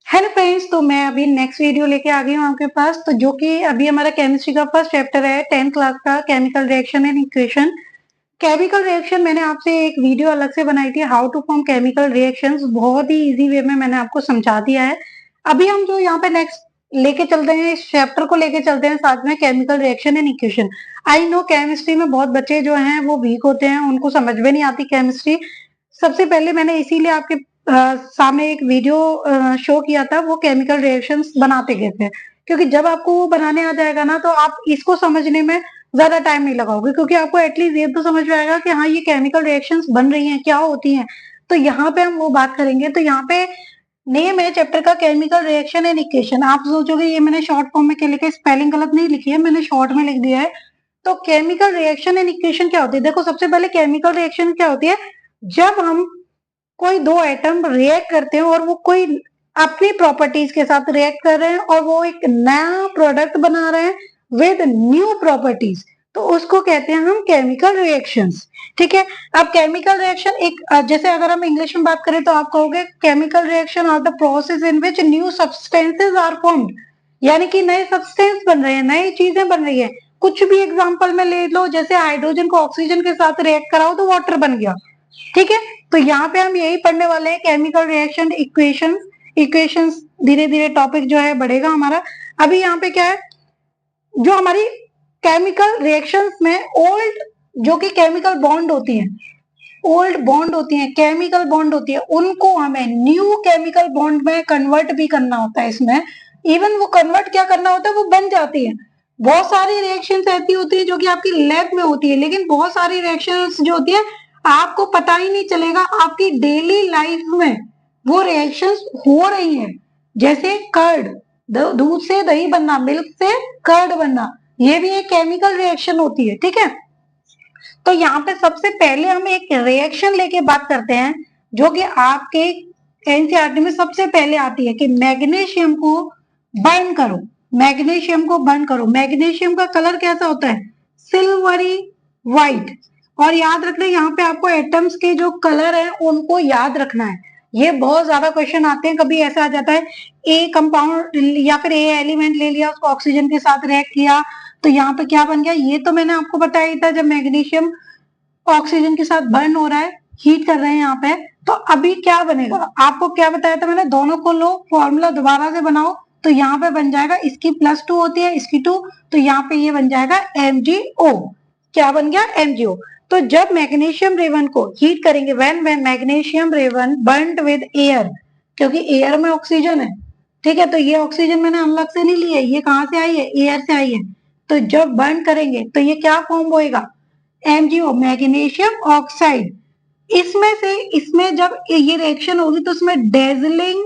Hello friends, तो मैं अभी नेक्स्ट वीडियो लेके आ गई हूँ आपके पास। तो जो कि अभी हमारा केमिस्ट्री का फर्स्ट चैप्टर है 10th क्लास का, chemical reaction and equation. Chemical reaction मैंने आपसे एक वीडियो अलग से बनाई थी, how to form chemical reactions. बहुत ही इजी वे में मैंने आपको समझा दिया है। अभी हम जो यहाँ पे नेक्स्ट लेके चलते हैं, इस चैप्टर को लेके चलते हैं साथ में, chemical reaction and equation. I know chemistry में बहुत बच्चे जो हैं वो वीक होते हैं, उनको समझ में नहीं आती केमिस्ट्री। सबसे पहले मैंने इसीलिए आपके सामने एक वीडियो शो किया था, वो केमिकल रिएक्शंस बनाते गए थे। क्योंकि जब आपको वो बनाने आ जाएगा ना, तो आप इसको समझने में ज्यादा टाइम नहीं लगाओगे, क्योंकि आपको एटलीस्ट ये तो समझ में आएगा कि हाँ, ये केमिकल रिएक्शंस बन रही हैं, क्या होती हैं। तो यहाँ पे हम वो बात करेंगे। तो यहाँ पे नेम है चैप्टर का केमिकल रिएक्शन एंड इक्वेशन। आप सोचोगे ये मैंने शॉर्ट फॉर्म में क्या लिखा है, स्पेलिंग गलत नहीं लिखी है, मैंने शॉर्ट में लिख दिया है। तो केमिकल रिएक्शन एंड इक्वेशन क्या होती है, देखो सबसे पहले केमिकल रिएक्शन क्या होती है। जब हम कोई दो एटम रिएक्ट करते हैं और वो कोई अपनी प्रॉपर्टीज के साथ रिएक्ट कर रहे हैं और वो एक नया प्रोडक्ट बना रहे हैं विद न्यू प्रॉपर्टीज, तो उसको कहते हैं हम केमिकल रिएक्शंस। ठीक है। अब केमिकल रिएक्शन एक जैसे अगर हम इंग्लिश में बात करें तो आप कहोगे chemical reaction are the process in which new substances are formed. यानी कि नए सब्सटेंस बन रहे हैं, नई चीजें बन रही है। कुछ भी एग्जांपल में ले लो, जैसे हाइड्रोजन को ऑक्सीजन के साथ रिएक्ट कराओ तो वाटर बन गया। ठीक है। तो यहाँ पे हम यही पढ़ने वाले हैं, केमिकल रिएक्शन इक्वेशन। इक्वेशंस धीरे धीरे टॉपिक जो है बढ़ेगा हमारा। अभी यहाँ पे क्या है, जो हमारी केमिकल रिएक्शंस में ओल्ड जो कि केमिकल बॉन्ड होती है, ओल्ड बॉन्ड होती है, केमिकल बॉन्ड होती है, उनको हमें न्यू केमिकल बॉन्ड में कन्वर्ट भी करना होता है। इसमें इवन वो कन्वर्ट क्या करना होता है, वो बन जाती है। बहुत सारी रिएक्शंस ऐसी होती है जो कि आपकी लैब में होती है, लेकिन बहुत सारी रिएक्शंस जो होती है आपको पता ही नहीं चलेगा, आपकी डेली लाइफ में वो रिएक्शंस हो रही हैं। जैसे कर्ड, दूध से दही बनना, मिल्क से कर्ड बनना, ये भी एक केमिकल रिएक्शन होती है। ठीक है। तो यहाँ पे सबसे पहले हम एक रिएक्शन लेके बात करते हैं, जो कि आपके एनसीईआरटी में सबसे पहले आती है कि मैग्नीशियम को बर्न करो। मैग्नीशियम को बर्न करो। मैग्नीशियम का कलर कैसा होता है, सिल्वरी व्हाइट। और याद रखना, यहाँ पे आपको एटम्स के जो कलर है उनको याद रखना है। ये बहुत ज्यादा क्वेश्चन आते हैं, कभी ऐसा आ जाता है ए कंपाउंड या फिर ए एलिमेंट ले लिया, उसको ऑक्सीजन के साथ रिएक्ट किया, तो यहाँ पे क्या बन गया। ये तो मैंने आपको बताया ही था, जब मैग्नीशियम ऑक्सीजन के साथ बर्न हो रहा है, हीट कर रहे हैं यहाँ पे, तो अभी क्या बनेगा, आपको क्या बताया था मैंने, दोनों को लो, फॉर्मूला दोबारा से बनाओ। तो यहाँ पे बन जाएगा, इसकी +2 होती है, इसकी 2, तो यहाँ पे ये बन जाएगा MgO। क्या बन गया, MgO। तो जब मैग्नीशियम रेवन को हीट करेंगे, when magnesium ribbon burned with air, क्योंकि एयर में ऑक्सीजन है। ठीक है। तो ये ऑक्सीजन मैंने अलग से नहीं ली है, ये कहाँ से आई है, एयर से आई है। तो जब बर्न करेंगे तो ये क्या फॉर्म होएगा, MgO, मैग्नीशियम ऑक्साइड। इसमें से इसमें जब ये रिएक्शन होगी तो इसमें dazzling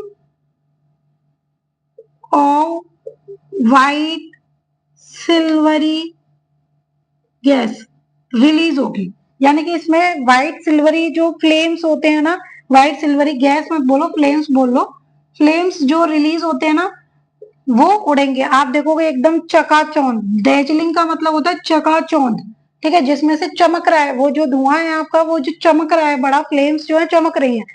of white silvery gas release होगी। यानी कि इसमें व्हाइट सिल्वरी जो फ्लेम्स होते हैं ना, व्हाइट सिल्वरी गैस मत बोलो, फ्लेम्स बोल लो। फ्लेम्स जो रिलीज होते हैं ना, वो उड़ेंगे। आप देखोगे एकदम चकाचौंध। डेजलिंग का मतलब होता है चकाचौंध। ठीक है। जिसमें से चमक रहा है, वो जो धुआं है आपका, वो जो चमक रहा है, बड़ा फ्लेम्स जो है चमक रही है।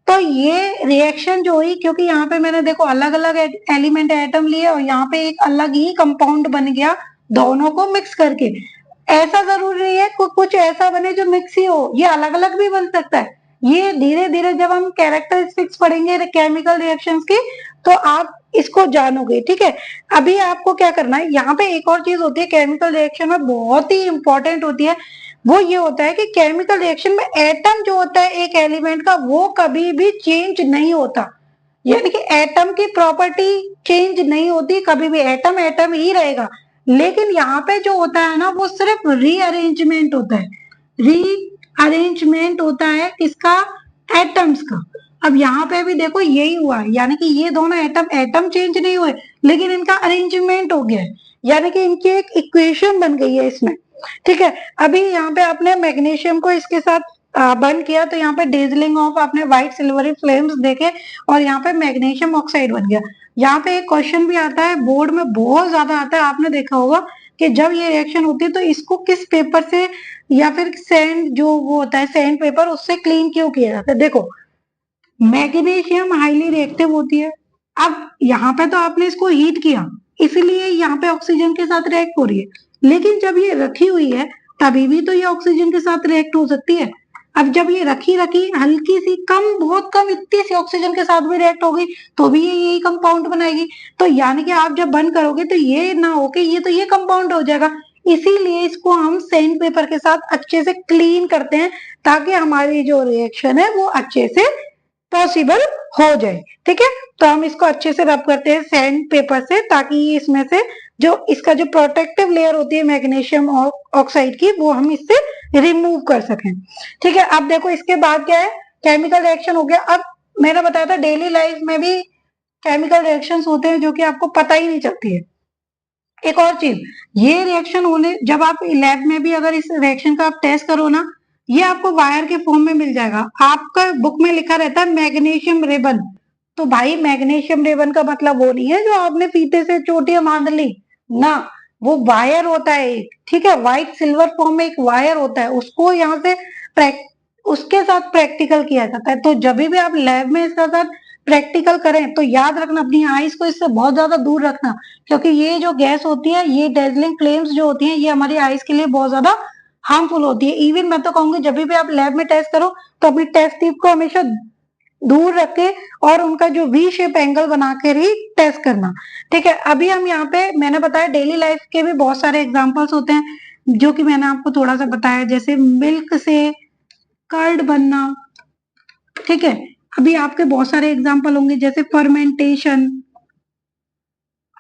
तो ये रिएक्शन जो हुई, क्योंकि यहाँ पे मैंने देखो अलग अलग एलिमेंट एटम लिए और यहाँ पे एक अलग ही कंपाउंड बन गया, दोनों को मिक्स करके। ऐसा जरूरी नहीं है कुछ ऐसा बने जो मिक्स ही हो, ये अलग अलग भी बन सकता है। ये धीरे धीरे जब हम कैरेक्टरिस्टिक्स पढ़ेंगे केमिकल रिएक्शंस की, तो आप इसको जानोगे। ठीक है। अभी आपको क्या करना है, यहाँ पे एक और चीज होती है केमिकल रिएक्शन में, बहुत ही इंपॉर्टेंट होती है। वो ये होता है कि केमिकल रिएक्शन में एटम जो होता है एक एलिमेंट का, वो कभी भी चेंज नहीं होता। यानी कि एटम की प्रॉपर्टी चेंज नहीं होती, कभी भी एटम एटम ही रहेगा। लेकिन यहाँ पे जो होता है ना, वो सिर्फ रीअरेंजमेंट होता है। रीअरेंजमेंट होता है किसका, एटम्स का। अब यहाँ पे भी देखो यही हुआ है, यानी कि ये दोनों एटम एटम चेंज नहीं हुए, लेकिन इनका अरेंजमेंट हो गया है। यानी कि इनकी एक इक्वेशन बन गई है इसमें। ठीक है। अभी यहाँ पे आपने मैग्नीशियम को इसके साथ बर्न किया, तो यहाँ पे डेजलिंग ऑफ आपने व्हाइट सिल्वरी फ्लेम्स देखे, और यहाँ पे मैग्नीशियम ऑक्साइड बन गया। यहाँ पे एक क्वेश्चन भी आता है, बोर्ड में बहुत ज्यादा आता है, आपने देखा होगा कि जब ये रिएक्शन होती है तो इसको किस पेपर से या फिर सैंड जो वो होता है सैंड पेपर, उससे क्लीन क्यों किया जाता है। देखो मैग्नीशियम हाईली रिएक्टिव होती है। अब यहाँ पे तो आपने इसको हीट किया, इसलिए यहाँ पे ऑक्सीजन के साथ रिएक्ट हो रही है, लेकिन जब ये रखी हुई है तभी भी तो ये ऑक्सीजन के साथ रिएक्ट हो सकती है। अब जब ये रखी रखी हल्की सी कम, बहुत कम, इतनी सी ऑक्सीजन के साथ भी रिएक्ट होगी तो भी ये यही कंपाउंड बनाएगी। तो यानी कि आप जब बंद करोगे तो ये ना होके ये कंपाउंड हो जाएगा। इसीलिए इसको हम सैंड पेपर के साथ अच्छे से क्लीन करते हैं, ताकि हमारी जो रिएक्शन है वो अच्छे से पॉसिबल हो जाए। ठीक है, तो हम इसको अच्छे से रब करते हैं सैंड पेपर से, ताकि इसमें से जो इसका जो प्रोटेक्टिव लेयर होती है मैग्नीशियम ऑक्साइड की, वो हम इससे रिमूव कर सकें। ठीक है, अब देखो इसके बाद क्या है, केमिकल रिएक्शन हो गया। अब मैंने बताया था डेली लाइफ में भी केमिकल रिएक्शंस होते हैं जो कि आपको पता ही नहीं चलती है। एक और चीज, ये रिएक्शन होने, जब आप लैब में भी अगर इस रिएक्शन का आप टेस्ट करो ना, ये आपको वायर के फॉर्म में मिल जाएगा। आपका बुक में लिखा रहता है मैग्नीशियम रिबन। तो भाई मैग्नीशियम रिबन का मतलब वो नहीं है जो आपने फीते से चोटियां बांध ली ना, वो वायर होता है एक। ठीक है, व्हाइट सिल्वर फॉर्म में एक वायर होता है, उसको यहाँ से उसके साथ प्रैक्टिकल किया जाता है। तो जब भी आप लैब में इसका साथ प्रैक्टिकल करें तो याद रखना, अपनी आईज को इससे बहुत ज्यादा दूर रखना, क्योंकि ये जो गैस होती है, ये डेजलिंग फ्लेम्स जो होती हैं, ये हमारी आईज के लिए बहुत ज्यादा हार्मफुल होती है। इवन मैं तो कहूंगी जब भी आप लैब में टेस्ट करो तो अपनी टेस्ट ट्यूब को हमेशा दूर रखे और उनका जो वी शेप एंगल बनाकर ही टेस्ट करना। ठीक है, अभी हम यहाँ पे, मैंने बताया डेली लाइफ के भी बहुत सारे एग्जांपल्स होते हैं जो कि मैंने आपको थोड़ा सा बताया, जैसे मिल्क से कर्ड बनना। ठीक है, अभी आपके बहुत सारे एग्जांपल होंगे, जैसे फर्मेंटेशन।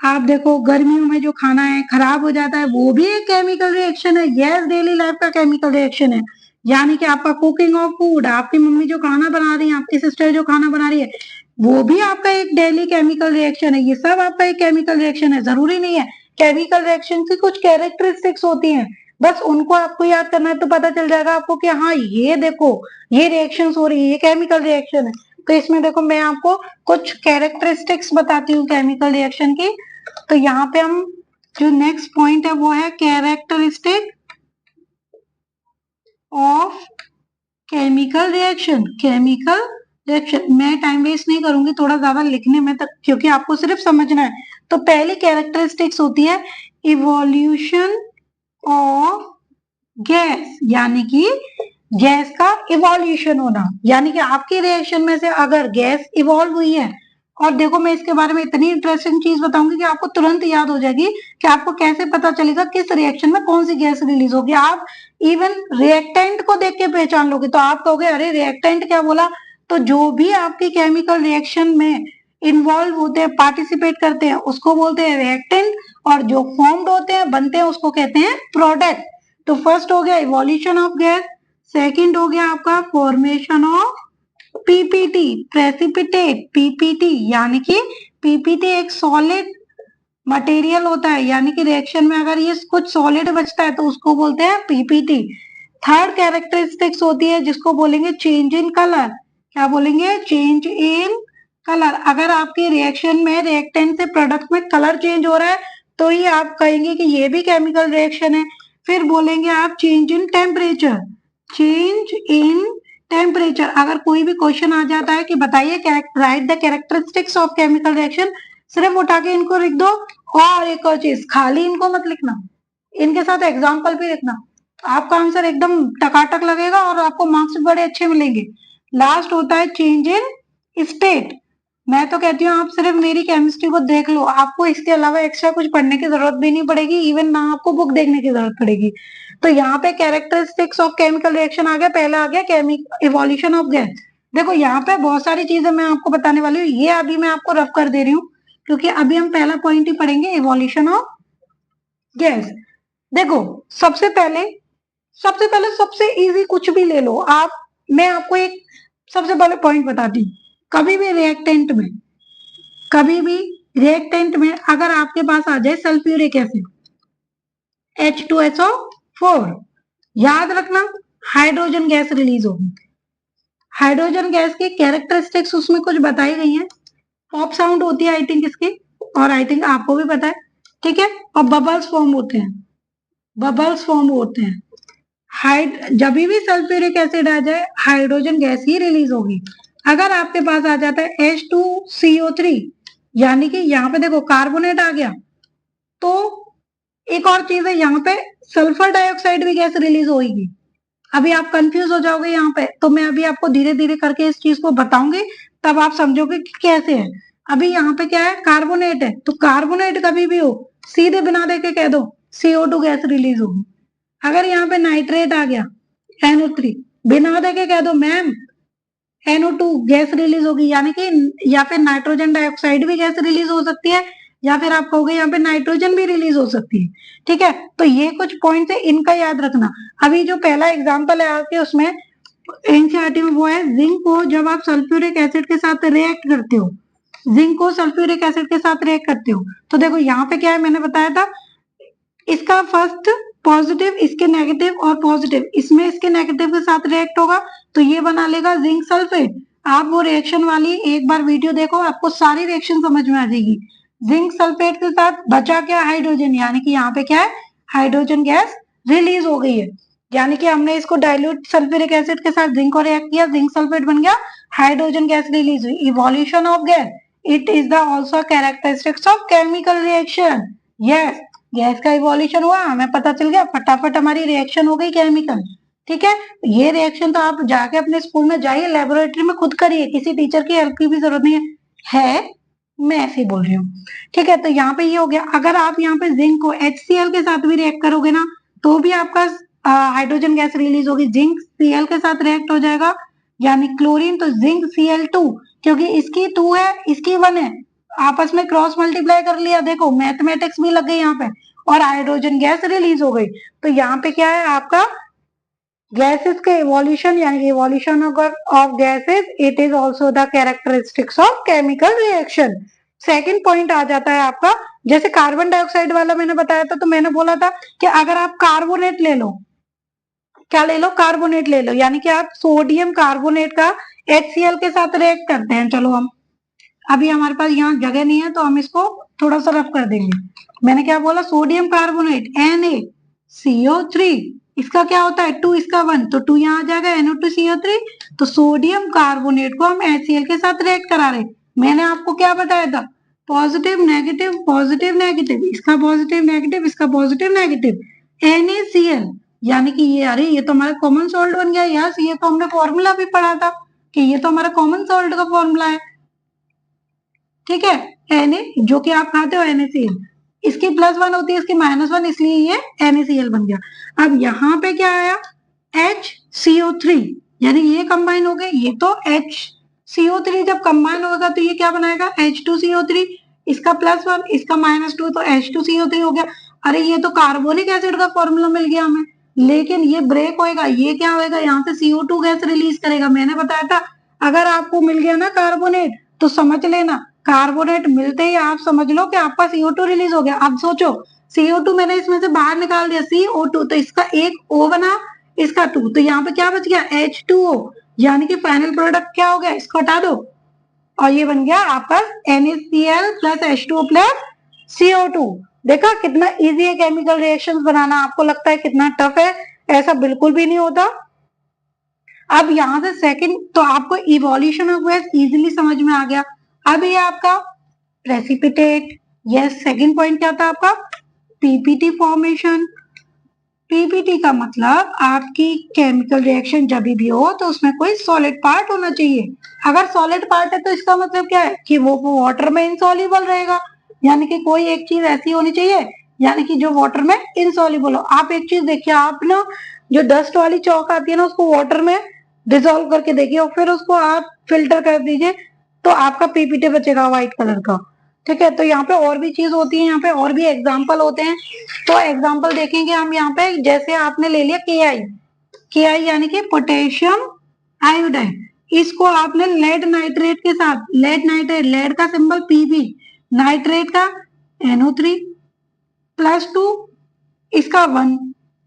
आप देखो गर्मियों में जो खाना है खराब हो जाता है, वो भी एक केमिकल रिएक्शन है। यस, डेली लाइफ का केमिकल रिएक्शन है। यानी कि आपका कुकिंग ऑफ फूड, आपकी मम्मी जो खाना बना रही है, आपकी सिस्टर जो खाना बना रही है, वो भी आपका एक डेली केमिकल रिएक्शन है। ये सब आपका एक केमिकल रिएक्शन है। जरूरी नहीं है, केमिकल रिएक्शन की कुछ कैरेक्टरिस्टिक्स होती हैं, बस उनको आपको याद करना है तो पता चल जाएगा आपको कि हाँ ये देखो, ये रिएक्शंस हो रही है, ये केमिकल रिएक्शन है। तो इसमें देखो मैं आपको कुछ कैरेक्टरिस्टिक्स बताती हूँ केमिकल रिएक्शन की। तो यहाँ पे हम जो नेक्स्ट पॉइंट है वो है characteristic of chemical reaction. Chemical reaction, मैं टाइम वेस्ट नहीं करूंगी थोड़ा ज्यादा लिखने में तक, क्योंकि आपको सिर्फ समझना है। तो पहली कैरेक्टरिस्टिक्स होती है इवोल्यूशन ऑफ गैस, यानी कि गैस का इवोल्यूशन होना। यानी कि आपकी रिएक्शन में से अगर गैस इवॉल्व हुई है, और देखो मैं इसके बारे में इतनी इंटरेस्टिंग चीज बताऊंगी कि आपको तुरंत याद हो जाएगी कि आपको कैसे पता चलेगा किस रिएक्शन में कौन सी गैस रिलीज होगी। आप इवन रिएक्टेंट को देख के पहचान लोगे, तो आप कहोगे अरे रिएक्टेंट क्या बोला। तो जो भी आपकी केमिकल रिएक्शन में इन्वॉल्व होते हैं, पार्टिसिपेट करते हैं, उसको बोलते हैं रिएक्टेंट, और जो फॉर्म्ड होते हैं, बनते हैं, उसको कहते हैं प्रोडक्ट। तो फर्स्ट हो गया इवोल्यूशन ऑफ गैस, सेकंड हो गया आपका formation of PPT, precipitate PPT, यानी कि पीपीटी एक सॉलिड मटेरियल होता है, यानी कि रिएक्शन में अगर ये कुछ सॉलिड बचता है तो उसको बोलते हैं पीपीटी। थर्ड कैरेक्टरिस्टिक्स होती है जिसको बोलेंगे चेंज इन कलर। क्या बोलेंगे? Change in colour. अगर आपके रिएक्शन में रिएक्टेंट से प्रोडक्ट में कलर चेंज हो रहा है तो ही आप कहेंगे कि ये भी केमिकल रिएक्शन है। फिर बोलेंगे आप change in temperature. Change in temperature, अगर कोई भी क्वेश्चन आ जाता है कि बताइए right the characteristics of chemical reaction, सिर्फ उठा के इनको लिख दो। और एक और चीज, खाली इनको मत लिखना, इनके साथ एग्जाम्पल भी लिखना, आपका आंसर एकदम टकाटक लगेगा और आपको मार्क्स भी बड़े अच्छे मिलेंगे। लास्ट होता है चेंज इन स्टेट। मैं तो कहती हूँ आप सिर्फ मेरी केमिस्ट्री को देख लो, आपको इसके अलावा एक्स्ट्रा कुछ पढ़ने की जरूरत भी नहीं पड़ेगी, इवन ना आपको बुक देखने की जरूरत पड़ेगी। तो यहाँ पे कैरेक्टरिस्टिक्स ऑफ केमिकल रिएक्शन आ गया, पहला आ गया इवोल्यूशन ऑफ गैस। देखो यहाँ पे बहुत सारी चीजें मैं आपको बताने वाली हूँ, ये अभी मैं आपको रफ कर दे रही हूँ क्योंकि अभी हम पहला पॉइंट ही पढ़ेंगे, इवोल्यूशन ऑफ गैस। देखो सबसे पहले सबसे इजी कुछ भी ले लो आप, मैं आपको एक सबसे पहले पॉइंट बताती हूँ। कभी भी रिएक्टेंट में अगर आपके पास आ जाए सल्फ्यूरिक एसिड H2SO4, याद रखना हाइड्रोजन गैस रिलीज होगी। हाइड्रोजन गैस की कैरेक्टरिस्टिक्स उसमें कुछ बताई गई हैं। पॉप साउंड होती है आई थिंक इसकी, और आई थिंक आपको भी पता है। ठीक है, और बबल्स फॉर्म होते हैं, जब भी सल्फ्यूरिक एसिड आ जाए हाइड्रोजन गैस ही रिलीज होगी। अगर आपके पास आ जाता है H2CO3, यानी कि यहाँ पे देखो कार्बोनेट आ गया, तो एक और चीज है, यहाँ पे सल्फर डाइऑक्साइड भी गैस रिलीज होगी। अभी आप कंफ्यूज हो जाओगे यहाँ पे, तो मैं अभी आपको धीरे धीरे करके इस चीज को बताऊंगी, तब आप समझोगे कि कैसे है। अभी यहाँ पे क्या है, कार्बोनेट है, तो कार्बोनेट कभी भी हो सीधे बिना देखे कह दो CO2 गैस रिलीज होगी। अगर यहाँ पे नाइट्रेट आ गया NO3, बिना देखे कह दो मैम NO2 गैस रिलीज होगी, यानी कि या फिर नाइट्रोजन डाइऑक्साइड भी गैस रिलीज हो सकती है, या फिर आप कहोगे यहाँ पे नाइट्रोजन भी रिलीज हो सकती है। ठीक है, तो ये कुछ पॉइंट है, इनका याद रखना। अभी जो पहला एग्जांपल है आपके उसमें एनसीईआरटी में वो है, जिंक को जब आप सल्फ्यूरिक एसिड के साथ रिएक्ट करते हो, जिंक को सल्फ्यूरिक एसिड के साथ रिएक्ट करते हो, तो देखो यहाँ पे क्या है, मैंने बताया था इसका फर्स्ट पॉजिटिव, इसके नेगेटिव और पॉजिटिव, इसमें इसके नेगेटिव के साथ रिएक्ट होगा तो ये बना लेगा जिंक सल्फेट। आप वो रिएक्शन वाली एक बार वीडियो देखो, आपको सारी रिएक्शन समझ में आ जाएगी। जिंक सल्फेट के साथ बचा क्या, हाइड्रोजन, यानी कि यहाँ पे क्या है, हाइड्रोजन गैस रिलीज हो गई है, यानी कि हमने इसको डाइल्यूट सल्फ्यूरिक एसिड के साथ जिंक को रिएक्ट किया, जिंक सल्फेट बन गया, हाइड्रोजन गैस रिलीज हुई। Evolution of gas, it is the also characteristics of chemical reaction. Yes, gas का इवोल्यूशन हुआ, हमें पता चल गया, फटाफट हमारी रिएक्शन हो गई केमिकल। ठीक है, ये रिएक्शन तो आप जाके अपने स्कूल में जाइए, लेबोरेटरी में खुद करिए, किसी टीचर की हेल्प की भी जरूरत नहीं है, मैं ऐसे ही बोल रही हूँ। ठीक है, तो यहाँ पे ये हो गया। अगर आप यहाँ पे जिंक को HCl के साथ भी रिएक्ट करोगे ना, तो भी आपका हाइड्रोजन गैस रिलीज होगी, जिंक Cl के साथ रिएक्ट हो जाएगा, यानी क्लोरीन, तो जिंक Cl2, क्योंकि इसकी 2 है इसकी 1 है, आपस में क्रॉस मल्टीप्लाई कर लिया, देखो मैथमेटिक्स भी लग गई यहाँ पे, और हाइड्रोजन गैस रिलीज हो गई। तो यहाँ पे क्या है आपका, गैसेस के इवोल्यूशन, यानी evolution of gases, it is also the characteristics of chemical reaction. Second point आ जाता है आपका, जैसे कार्बन डाइऑक्साइड वाला मैंने बताया था, तो मैंने बोला था कि अगर आप कार्बोनेट ले लो, क्या ले लो, कार्बोनेट ले लो, यानी कि आप सोडियम कार्बोनेट का HCl के साथ रिएक्ट करते हैं। चलो हम, अभी हमारे पास यहाँ जगह नहीं है तो हम इसको थोड़ा सा रफ कर देंगे। मैंने क्या बोला, सोडियम कार्बोनेट NaCO3, इसका क्या होता है 2, इसका 1, तो 2 यहाँ आ जाएगा NO2CO3, तो सोडियम कार्बोनेट को हम HCl के साथ रिएक्ट करा रहे। मैंने आपको क्या बताया था, पॉजिटिव नेगेटिव, इसका पॉजिटिव नेगेटिव, इसका पॉजिटिव नेगेटिव, NaCl, यानी कि ये, अरे ये तो हमारा कॉमन सॉल्ट बन गया। यस, ये तो हमने फॉर्मूला भी पढ़ा था कि ये तो हमारा कॉमन सॉल्ट का फॉर्मूला है। ठीक है, Na जो कि आप खाते हो NaCl, इसकी +1 होती है, इसकी -1, इसलिए ये NaCl बन गया। अब यहाँ पे क्या आया, HCO3, यानी ये कंबाइन हो गए, ये तो HCO3 जब कंबाइन होगा तो ये क्या बनाएगा, H2CO3, इसका +1, इसका -2, तो H2CO3 हो गया। अरे ये तो कार्बोनिक एसिड का फॉर्मूला मिल गया हमें, लेकिन ये ब्रेक होएगा, ये क्या होएगा, यहाँ से CO2 गैस रिलीज करेगा। मैंने बताया था अगर आपको मिल गया ना कार्बोनेट, तो समझ लेना कार्बोनेट मिलते ही आप समझ लो कि आपका CO2 रिलीज हो गया। अब सोचो, CO2 मैंने इसमें से बाहर निकाल दिया, CO2, तो इसका एक O बना, इसका 2, तो यहाँ पे क्या बच गया, H2O, यानी कि फाइनल प्रोडक्ट क्या हो गया, इसको हटा दो और ये बन गया आपका NaCl plus H2O plus CO2। देखा कितना इजी है केमिकल रिएक्शंस बनाना, आपको लगता है कितना टफ है, ऐसा बिल्कुल भी नहीं होता। अब यहाँ से सेकंड, तो आपको इवोल्यूशन ऑफ गैस इजीली समझ में आ गया। अब ये आपका प्रेसिपिटेट, यस, सेकंड पॉइंट क्या था आपका, पीपीटी फॉर्मेशन। पीपीटी का मतलब आपकी केमिकल रिएक्शन जब भी हो तो उसमें कोई सॉलिड पार्ट होना चाहिए। अगर सॉलिड पार्ट है तो इसका मतलब क्या है कि वो वाटर में इनसॉल्युबल रहेगा, यानी कि कोई एक चीज ऐसी होनी चाहिए यानी कि जो वाटर में इनसॉल्युबल हो। आप एक चीज देखिए, आप ना जो डस्ट वाली चौक आती है ना, उसको वाटर में डिजोल्व करके देखिए और फिर उसको आप फिल्टर कर दीजिए, तो आपका पीपीटी बचेगा व्हाइट कलर का। ठीक है, तो यहाँ पे और भी चीज होती है, यहाँ पे और भी एग्जाम्पल होते हैं, तो एग्जाम्पल देखेंगे हम यहाँ पे। जैसे आपने ले लिया के आई यानी कि पोटेशियम आयोडाइड, इसको आपने लेड नाइट्रेट के साथ, लेड का सिंबल Pb, नाइट्रेट का NO3 +2, इसका 1,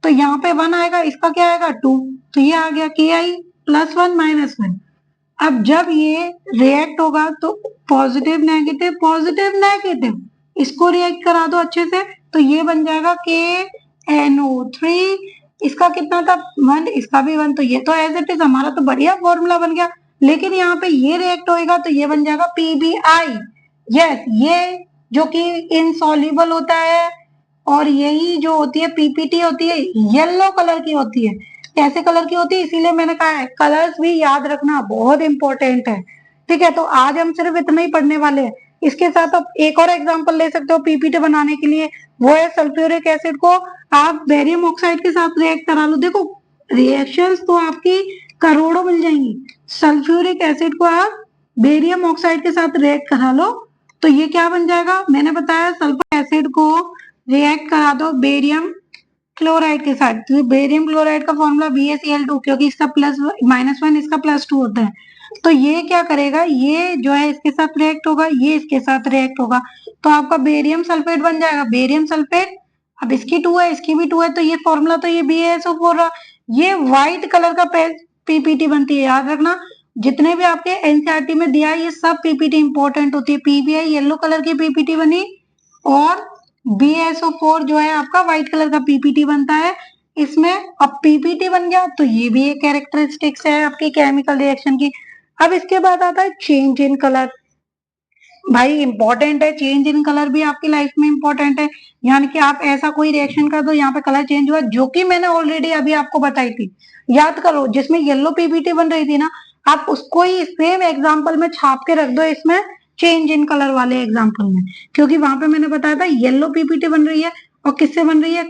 तो यहाँ पे 1 आएगा, इसका क्या आएगा 2, तो ये आ गया Ki+1 -1। अब जब ये रिएक्ट होगा तो पॉजिटिव नेगेटिव, इसको रिएक्ट करा दो अच्छे से, तो ये बन जाएगा KNO3, इसका कितना था 1, इसका भी 1, तो ये तो एज इट इज हमारा तो बढ़िया फॉर्मूला बन गया। लेकिन यहाँ पे ये रिएक्ट होएगा तो ये बन जाएगा PBI। यस, ये जो कि इनसॉल्युबल होता है, और यही जो होती है PPT होती है येलो कलर की होती है। कैसे कलर की होती है, इसीलिए मैंने कहा है कलर्स भी याद रखना बहुत इंपॉर्टेंट है। ठीक है, तो आज हम सिर्फ इतना ही पढ़ने वाले हैं। इसके साथ आप एक और एग्जांपल ले सकते हो PPT बनाने के लिए, वो है सल्फ्यूरिक एसिड को आप बेरियम ऑक्साइड के साथ रिएक्ट करा लो। देखो रिएक्शंस तो आपकी करोड़ों मिल जाएंगी। सल्फ्यूरिक एसिड को आप बेरियम ऑक्साइड के साथ रिएक्ट करा लो तो ये क्या बन जाएगा, मैंने बताया सल्फर एसिड को रिएक्ट करा दो बेरियम क्लोराइड के साथ। तो बेरियम क्लोराइड का फॉर्मूला BaCl2, क्योंकि इसका -1 इसका +2 होता है। तो ये क्या करेगा, ये जो है इसके साथ रिएक्ट होगा, ये इसके साथ रिएक्ट होगा, तो आपका बेरियम सल्फेट बन जाएगा। बेरियम सल्फेट, अब इसकी 2 है इसकी भी 2 है, तो ये फॉर्मूला तो ये BaSO4 रहा। ये व्हाइट कलर का PPT बनती है, याद रखना। जितने भी आपके एनसीईआरटी में दिया है ये सब PPT इंपॉर्टेंट होती है। PBI येलो कलर की PPT बनी और BaSO4 जो है आपका व्हाइट कलर का PPT बनता है इसमें। अब PPT बन गया तो ये भी एक कैरेक्टरिस्टिक्स है आपकी केमिकल रिएक्शन की। अब इसके बाद आता है चेंज इन कलर। भाई इंपॉर्टेंट है, चेंज इन कलर भी आपकी लाइफ में इंपॉर्टेंट है। यानी कि आप ऐसा कोई रिएक्शन कर दो यहाँ पे कलर चेंज हुआ, जो कि मैंने ऑलरेडी अभी आपको बताई थी, याद करो। जिसमें येलो PPT बन रही थी ना, आप उसको ही सेम एग्जाम्पल में छाप के रख दो इसमें चेंज इन कलर वाले एग्जाम्पल में, क्योंकि वहां पे मैंने बताया था येलो PPT बन रही है। और किससे बन रही है,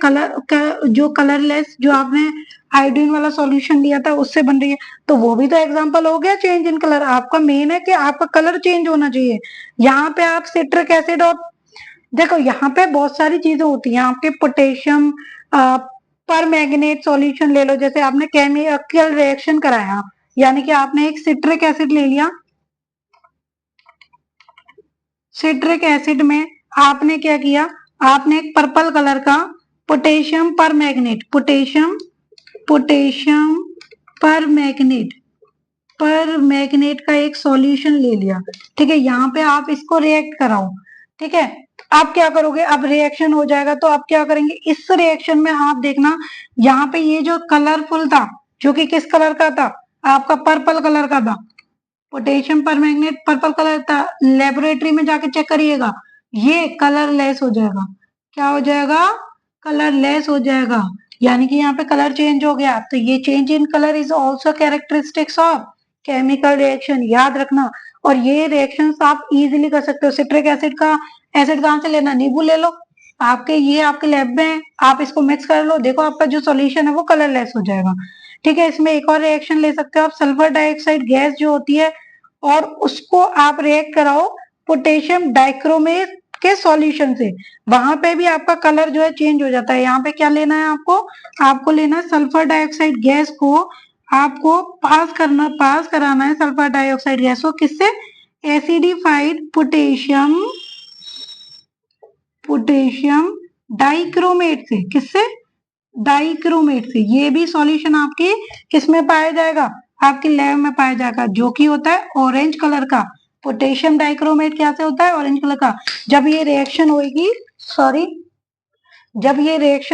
जो कलरलेस, जो आपने आयोडीन वाला सॉल्यूशन लिया था उससे बन रही है। तो वो भी तो एग्जाम्पल हो गया चेंज इन कलर। आपका मेन है कि आपका कलर चेंज होना चाहिए। यहाँ पे आप सिट्रिक एसिड और देखो यहाँ पे बहुत सारी चीजें होती हैं आपके, पोटेशियम पर मैग्नेट सॉल्यूशन ले लो। जैसे आपने केमिकल रिएक्शन कराया, यानी कि आपने एक सिट्रिक एसिड ले लिया, सिट्रिक एसिड में आपने क्या किया, आपने एक पर्पल कलर का पोटेशियम पर मैग्नेट, पोटेशियम पर मैग्नेट का एक सॉल्यूशन ले लिया। ठीक है, यहाँ पे आप इसको रिएक्ट कराओ। ठीक है, आप क्या करोगे, अब रिएक्शन हो जाएगा तो आप क्या करेंगे, इस रिएक्शन में आप देखना यहाँ पे ये जो कलरफुल था, जो कि किस कलर का था, आपका पर्पल कलर का था। पोटेशियम पर मैग्नेट पर्पल कलर था, लेबोरेटरी में जाके चेक करिएगा, ये कलरलेस हो जाएगा। क्या हो जाएगा, कलरलेस हो जाएगा। यानी कि यहाँ पे कलर चेंज हो गया। तो ये change in colour is also characteristics of chemical reaction, याद रखना। और ये रिएक्शन आप इजीली कर सकते हो। सिट्रिक एसिड का एसिड कहाँ से लेना, नींबू ले लो, आपके लैब में आप इसको मिक्स कर लो, देखो आपका जो सॉल्यूशन है वो कलरलेस हो जाएगा। ठीक है, इसमें एक और रिएक्शन ले सकते हो आप, सल्फर डाइऑक्साइड गैस जो होती है और उसको आप रिएक्ट कराओ पोटेशियम डाइक्रोमेट के सॉल्यूशन से, वहां पे भी आपका कलर जो है चेंज हो जाता है। यहाँ पे क्या लेना है आपको लेना है सल्फर डाइऑक्साइड गैस को, आपको पास कराना है सल्फर डाइऑक्साइड गैस को, किससे, एसिडिफाइड पोटेशियम डाइक्रोमेट से, किससे, डाइक्रोमेट से। ये भी सॉल्यूशन आपके किसमें पाया जाएगा, आपके लैब में पाया जाएगा, जो कि होता है ऑरेंज कलर का। पोटेशियम डाइक्रोमेट क्या से होता है, ऑरेंज कलर का। जब ये रिएक्शन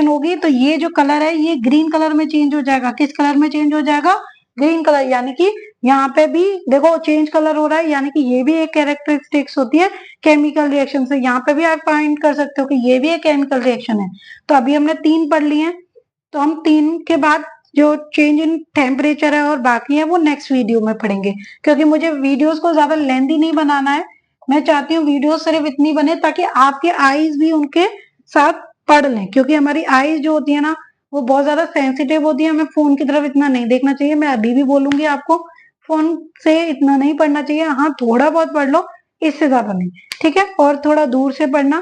होगी तो ये जो कलर है ये ग्रीन कलर में चेंज हो जाएगा। किस कलर में चेंज हो जाएगा, ग्रीन कलर। यानी कि यहाँ पे भी देखो चेंज कलर हो रहा है, यानी कि ये भी एक कैरेक्टरिस्टिक्स होती है केमिकल रिएक्शन से। यहाँ पे भी आप फाइंड कर सकते हो कि ये भी एक केमिकल रिएक्शन है। तो अभी हमने 3 पढ़ लिए हैं, तो हम 3 के बाद जो चेंज इन टेम्परेचर है और बाकी है वो नेक्स्ट वीडियो में पढ़ेंगे, क्योंकि मुझे वीडियोस को ज्यादा लेंथी नहीं बनाना है। मैं चाहती हूँ वीडियो सिर्फ इतनी बने ताकि आपके आईज भी उनके साथ पढ़ लें, क्योंकि हमारी आईज जो होती है ना वो बहुत ज्यादा सेंसिटिव होती है, हमें फोन की तरफ इतना नहीं देखना चाहिए। मैं अभी भी बोलूंगी आपको, फोन से इतना नहीं पढ़ना चाहिए। हाँ थोड़ा बहुत पढ़ लो, इससे ज्यादा नहीं। ठीक है, और थोड़ा दूर से पढ़ना।